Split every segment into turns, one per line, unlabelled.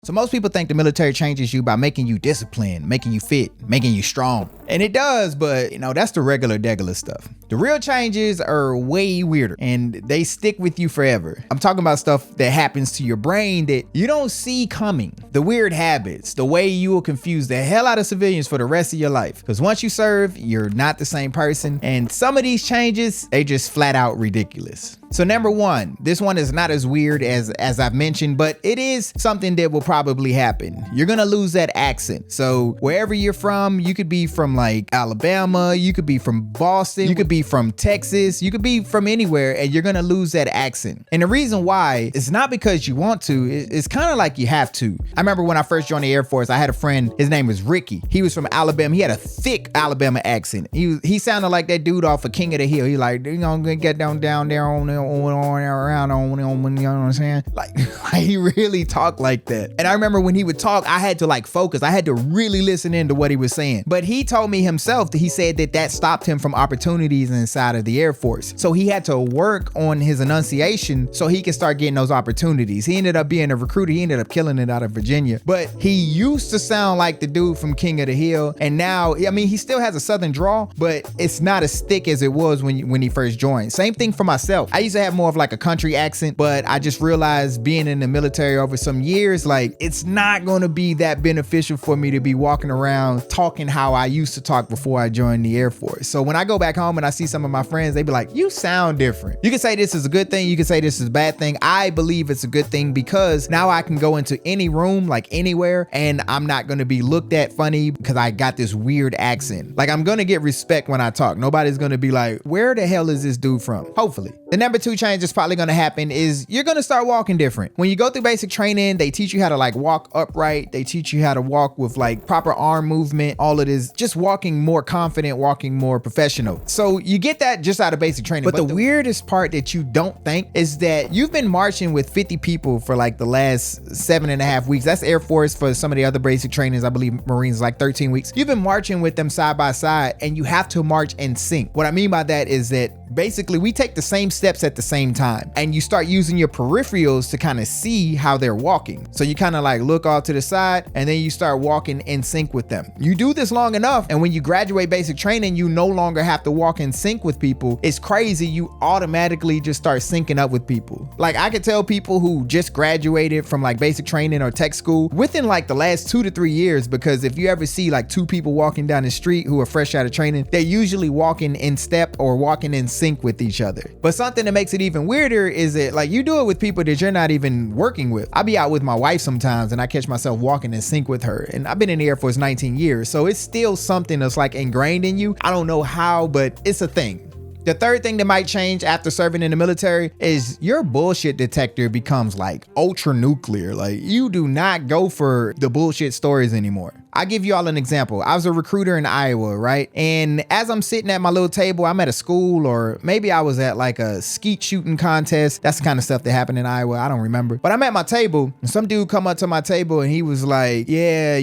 So most people think the military changes you by making you disciplined, making you fit, making you strong. And it does, but that's the regular stuff. The real changes are way weirder and they stick with you forever. I'm talking about stuff that happens to your brain that you don't see coming. The weird habits, the way you will confuse the hell out of civilians for the rest of your life. Because once you serve, you're not the same person. And some of these changes, they just flat out ridiculous. So number one, this one is not as weird as I've mentioned, but it is something that will probably happen. You're gonna lose that accent. So wherever you're from, you could be from like Alabama, you could be from Boston, you could be from Texas, you could be from anywhere, and you're gonna lose that accent. And the reason why is not because you want to, it's kind of like you have to. I remember when I first joined the Air Force, I had a friend, his name was Ricky. He was from Alabama. He had a thick Alabama accent. He sounded like that dude off of King of the Hill. He like, get down there on there. You know what I'm saying? Like he really talked like that. And I remember when he would talk, I had to like focus. I had to really listen into what he was saying. But he told me himself that he said that stopped him from opportunities inside of the Air Force. So he had to work on his enunciation so he could start getting those opportunities. He ended up being a recruiter. He ended up killing it out of Virginia. But he used to sound like the dude from King of the Hill. And now, I mean, he still has a Southern drawl, but it's not as thick as it was when he first joined. Same thing for myself. I used to have more of like a country accent, but I just realized being in the military over some years, like it's not going to be that beneficial for me to be walking around talking how I used to talk before I joined the Air Force. So when I go back home and I see some of my friends, they be like, you sound different. You can say this is a good thing. You can say this is a bad thing. I believe it's a good thing because now I can go into any room, like anywhere, and I'm not going to be looked at funny because I got this weird accent. Like I'm going to get respect when I talk. Nobody's going to be like, where the hell is this dude from? Hopefully. The number two change is probably going to happen is you're going to start walking different. When you go through basic training, they teach you how to like walk upright. They teach you how to walk with like proper arm movement, all of this, just walking more confident, walking more professional. So you get that just out of basic training. But the weirdest part that you don't think is that you've been marching with 50 people for like the last 7.5 weeks. That's Air Force. For some of the other basic trainings, I believe Marines like 13 weeks. You've been marching with them side by side and you have to march in sync. What I mean by that is that basically we take the same steps at the same time and you start using your peripherals to kind of see how they're walking. So you kind of like look off to the side and then you start walking in sync with them. You do this long enough and when you graduate basic training, you no longer have to walk in sync with people. It's crazy. You automatically just start syncing up with people. Like I could tell people who just graduated from like basic training or tech school within like the last 2 to 3 years, because if you ever see like two people walking down the street who are fresh out of training, they're usually walking in step or walking in sync with each other. But something that makes it even weirder is that like you do it with people that you're not even working with. I be out with my wife sometimes and I catch myself walking in sync with her. And I've been in the Air Force 19 years. So it's still something that's like ingrained in you. I don't know how, but it's a thing. The third thing that might change after serving in the military is your bullshit detector becomes like ultra nuclear. Like you do not go for the bullshit stories anymore. I'll give you all an example. I was a recruiter in Iowa, right? And as I'm sitting at my little table, I'm at a school or maybe I was at like a skeet shooting contest. That's the kind of stuff that happened in Iowa. I don't remember. But I'm at my table and some dude come up to my table and he was like, yeah,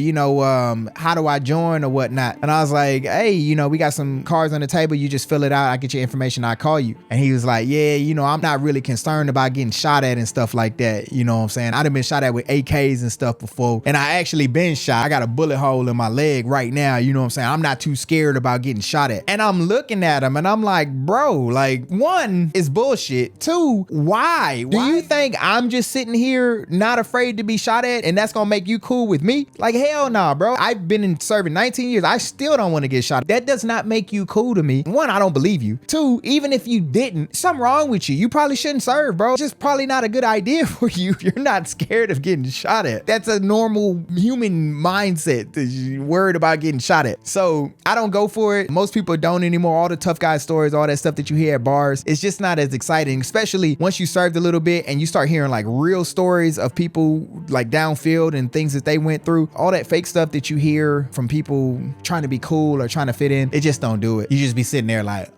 how do I join or whatnot? And I was like, hey, we got some cards on the table. You just fill it out. I get your information. I call you. And he was like, yeah, I'm not really concerned about getting shot at and stuff like that. You know what I'm saying? I'd have been shot at with AKs and stuff before. And I actually been shot. I got a bullet hole in my leg right now. You know what I'm saying? I'm not too scared about getting shot at. And I'm looking at him and I'm like, bro, like one is bullshit. Two, why? Do you think I'm just sitting here not afraid to be shot at and that's gonna make you cool with me? Like hell nah, bro. I've been in serving 19 years. I still don't want to get shot. That does not make you cool to me. One, I don't believe you. Two, even if you didn't, something wrong with you. You probably shouldn't serve, bro. It's just probably not a good idea for you if you're not scared of getting shot at. That's a normal human mindset. Worried about getting shot at. So I don't go for it. Most people don't anymore. All the tough guy stories, all that stuff that you hear at bars, it's just not as exciting, especially once you served a little bit and you start hearing like real stories of people like downfield and things that they went through. All that fake stuff that you hear from people trying to be cool or trying to fit in, it just don't do it. You just be sitting there like,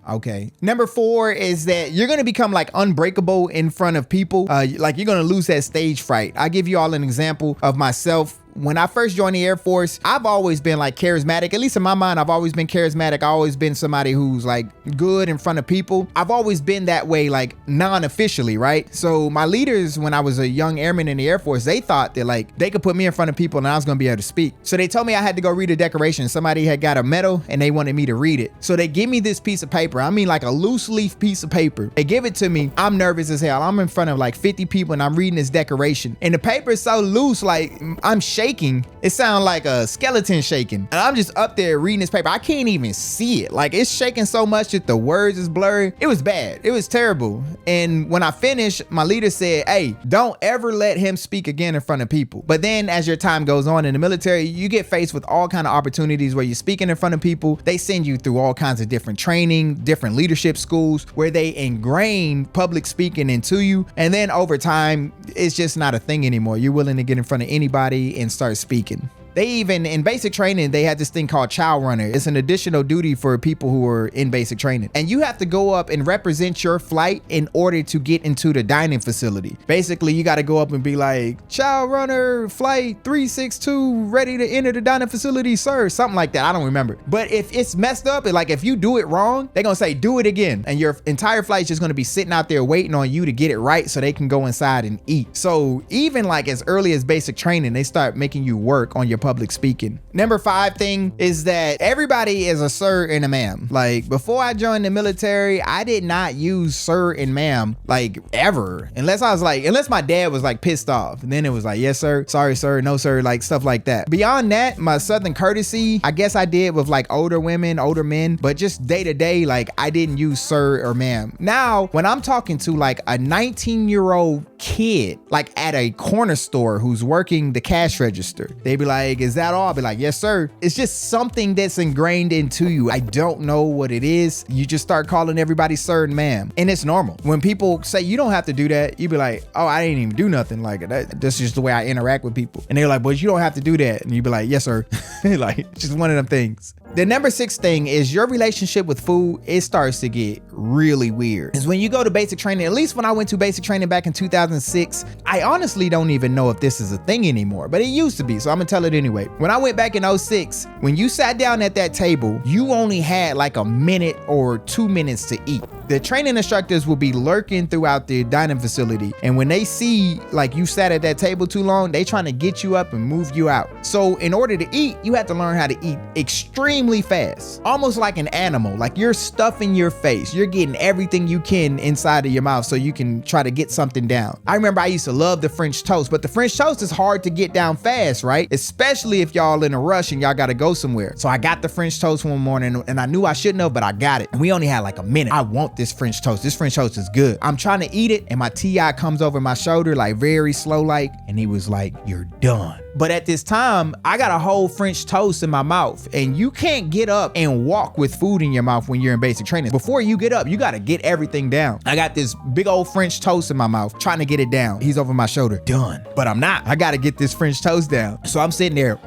okay. Number 4 is that you're going to become like unbreakable in front of people. Like you're going to lose that stage fright. I'll give you all an example of myself when I first joined the Air Force, I've always been like charismatic. At least in my mind, I've always been charismatic. I've always been somebody who's like good in front of people. I've always been that way, like non-officially, right? So my leaders, when I was a young airman in the Air Force, they thought that like they could put me in front of people and I was gonna be able to speak. So they told me I had to go read a decoration. Somebody had got a medal and they wanted me to read it. So they give me this piece of paper. I mean like a loose leaf piece of paper. They give it to me. I'm nervous as hell. I'm in front of like 50 people and I'm reading this decoration. And the paper is so loose, like I'm shaking. It sounds like a skeleton shaking. And I'm just up there reading this paper. I can't even see it. Like it's shaking so much that the words is blurry. It was bad. It was terrible. And when I finished, my leader said, hey, don't ever let him speak again in front of people. But then as your time goes on in the military, you get faced with all kind of opportunities where you're speaking in front of people. They send you through all kinds of different training, different leadership schools where they ingrain public speaking into you. And then over time, it's just not a thing anymore. You're willing to get in front of anybody and start speaking. They even, in basic training, they had this thing called chow runner. It's an additional duty for people who are in basic training. And you have to go up and represent your flight in order to get into the dining facility. Basically, you got to go up and be like, chow runner, flight 362, ready to enter the dining facility, sir. Something like that. I don't remember. But if it's messed up, like if you do it wrong, they're going to say, do it again. And your entire flight is just going to be sitting out there waiting on you to get it right so they can go inside and eat. So even like as early as basic training, they start making you work on your public speaking. Number 5 thing is that everybody is a sir and a ma'am. Like before I joined the military, I did not use sir and ma'am like ever. Unless my dad was like pissed off. And then it was like, yes, sir, sorry, sir, no, sir, like stuff like that. Beyond that, my Southern courtesy, I guess I did with like older women, older men, but just day to day, like I didn't use sir or ma'am. Now, when I'm talking to like a 19-year-old kid, like at a corner store who's working the cash register, they be like, is that all? I'll be like, yes, sir. It's just something that's ingrained into you. I don't know what it is. You just start calling everybody sir and ma'am. And it's normal. When people say you don't have to do that, you be like, oh, I didn't even do nothing. Like that's just the way I interact with people. And they're like, but you don't have to do that. And you be like, yes, sir. Like, it's just one of them things. The number 6 thing is your relationship with food. It starts to get really weird. Is when you go to basic training, at least when I went to basic training back in 2006, I honestly don't even know if this is a thing anymore, but it used to be. So I'm gonna tell it anyway. When I went back in 06, when you sat down at that table, you only had like a minute or 2 minutes to eat. The training instructors will be lurking throughout the dining facility. And when they see like you sat at that table too long, they trying to get you up and move you out. So in order to eat, you have to learn how to eat extremely fast, almost like an animal. Like you're stuffing your face. You're getting everything you can inside of your mouth so you can try to get something down. I remember I used to love the French toast, but the French toast is hard to get down fast, right? Especially if y'all in a rush and y'all got to go somewhere. So I got the French toast one morning and I knew I shouldn't have, but I got it. And we only had like a minute. I want this French toast. This French toast is good. I'm trying to eat it and my TI comes over my shoulder like very slow like, and he was like, you're done. But at this time, I got a whole French toast in my mouth and you can't get up and walk with food in your mouth when you're in basic training. Before you get up, you got to get everything down. I got this big old French toast in my mouth, trying to get it down. He's over my shoulder, done. But I'm not. I got to get this French toast down. So I'm sitting there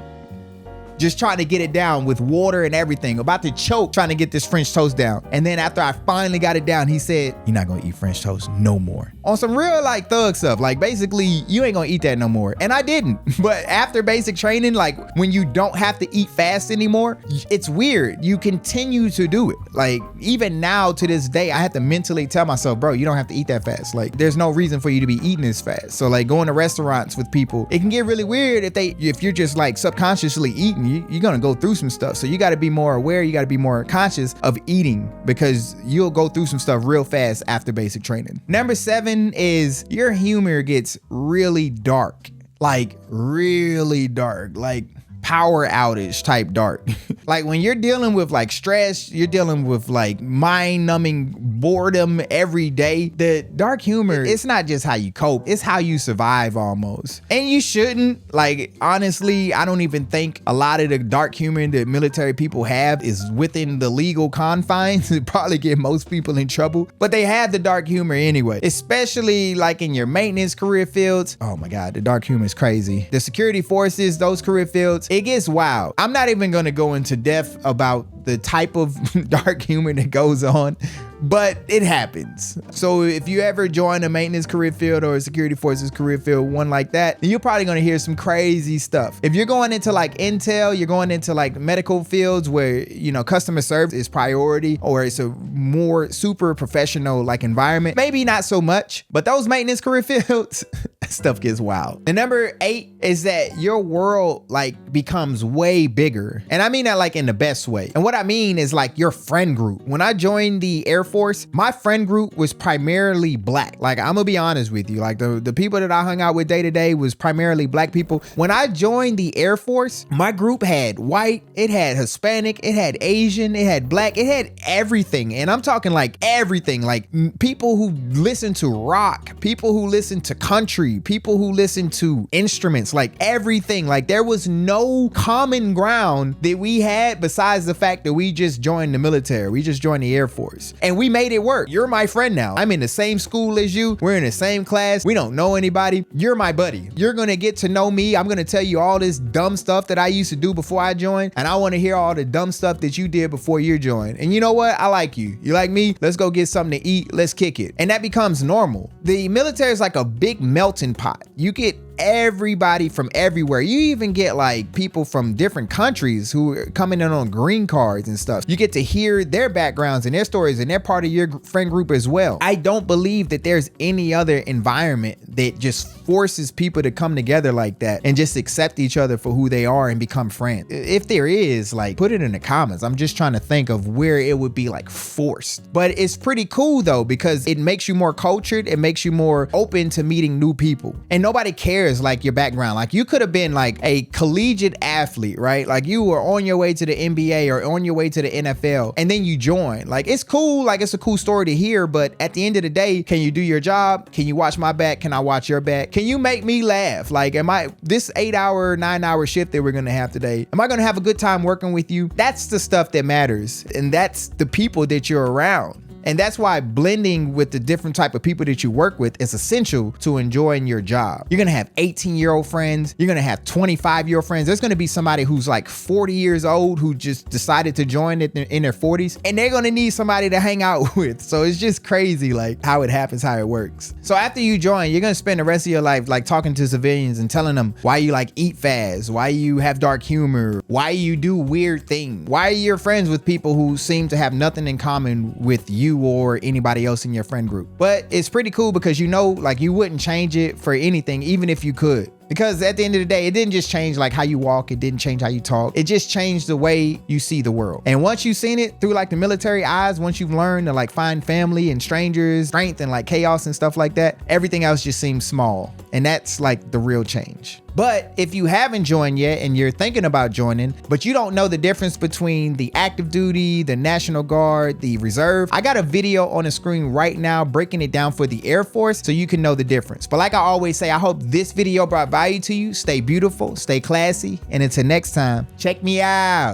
just trying to get it down with water and everything, about to choke trying to get this French toast down. And then after I finally got it down, he said, you're not gonna eat French toast no more. On some real like thug stuff, like basically you ain't gonna eat that no more. And I didn't. But after basic training, like when you don't have to eat fast anymore, it's weird. You continue to do it. Like even now to this day, I have to mentally tell myself, bro, you don't have to eat that fast. Like there's no reason for you to be eating this fast. So like going to restaurants with people, it can get really weird if you're just like subconsciously eating. You're gonna go through some stuff. So you gotta be more aware, you gotta be more conscious of eating because you'll go through some stuff real fast after basic training. Number 7 is your humor gets really dark. Like really dark. Like power outage type dark. Like when you're dealing with like stress, you're dealing with like mind-numbing boredom every day. The dark humor, it's not just how you cope, it's how you survive almost. And you shouldn't. Like honestly, I don't even think a lot of the dark humor that military people have is within the legal confines. It probably get most people in trouble, but they have the dark humor anyway, especially like in your maintenance career fields. Oh my God, the dark humor is crazy. The security forces, those career fields, it gets wild. I'm not even gonna go into depth about the type of dark humor that goes on, but it happens. So if you ever join a maintenance career field or a security forces career field, one like that, then you're probably gonna hear some crazy stuff. If you're going into like Intel, you're going into like medical fields where, you know, customer service is priority, or it's a more super professional like environment, maybe not so much, but those maintenance career fields, stuff gets wild. And number 8 is that your world like becomes way bigger. And I mean that like in the best way. And what I mean is like your friend group. When I joined the Air Force, my friend group was primarily black. Like, I'm gonna be honest with you, like the people that I hung out with day to day was primarily black people. When I joined the Air Force, my group had white, it had Hispanic, it had Asian, it had black, it had everything. And I'm talking like everything, like people who listen to rock, people who listen to country, people who listen to instruments, like everything. Like, there was no common ground that we had besides the fact that we just joined the military. We just joined the Air Force and we made it work. You're my friend now. I'm in the same school as you. We're in the same class. We don't know anybody. You're my buddy. You're gonna get to know me. I'm gonna tell you all this dumb stuff that I used to do before I joined, and I want to hear all the dumb stuff that you did before you joined. And you know what? I like you. You like me? Let's go get something to eat. Let's kick it. And that becomes normal. The military is like a big melting pot. You get everybody from everywhere. You even get like people from different countries who are coming in on green cards and stuff. You get to hear their backgrounds and their stories, and they're part of your friend group as well. I don't believe that there's any other environment that just forces people to come together like that and just accept each other for who they are and become friends. If there is, like, put it in the comments. I'm just trying to think of where it would be like forced. But it's pretty cool though, because it makes you more cultured. It makes you more open to meeting new people, and nobody cares like your background. Like, you could have been like a collegiate athlete, right? Like, you were on your way to the NBA or on your way to the NFL, and then you join. Like, it's cool. Like, it's a cool story to hear, but at the end of the day, can you do your job? Can you watch my back? Can I watch your back? Can you make me laugh? Like, this 8-hour, 9-hour shift that we're gonna have today, am I gonna have a good time working with you? That's the stuff that matters, and that's the people that you're around. And that's why blending with the different type of people that you work with is essential to enjoying your job. You're gonna have 18-year-old friends. You're gonna have 25-year-old friends. There's gonna be somebody who's like 40 years old who just decided to join it in their 40s, and they're gonna need somebody to hang out with. So it's just crazy like how it happens, how it works. So after you join, you're gonna spend the rest of your life like talking to civilians and telling them why you like eat fast, why you have dark humor, why you do weird things, why you're friends with people who seem to have nothing in common with you or anybody else in your friend group. But it's pretty cool because you know, like, you wouldn't change it for anything, even if you could. Because at the end of the day, it didn't just change like how you walk, it didn't change how you talk, it just changed the way you see the world. And once you've seen it through like the military eyes, once you've learned to like find family and strangers, strength and like chaos and stuff like that, everything else just seems small. And that's like the real change. But if you haven't joined yet and you're thinking about joining, but you don't know the difference between the active duty, the National Guard, the reserve, I got a video on the screen right now breaking it down for the Air Force so you can know the difference. But like I always say, I hope this video brought value to you. Stay beautiful, stay classy, and until next time, check me out.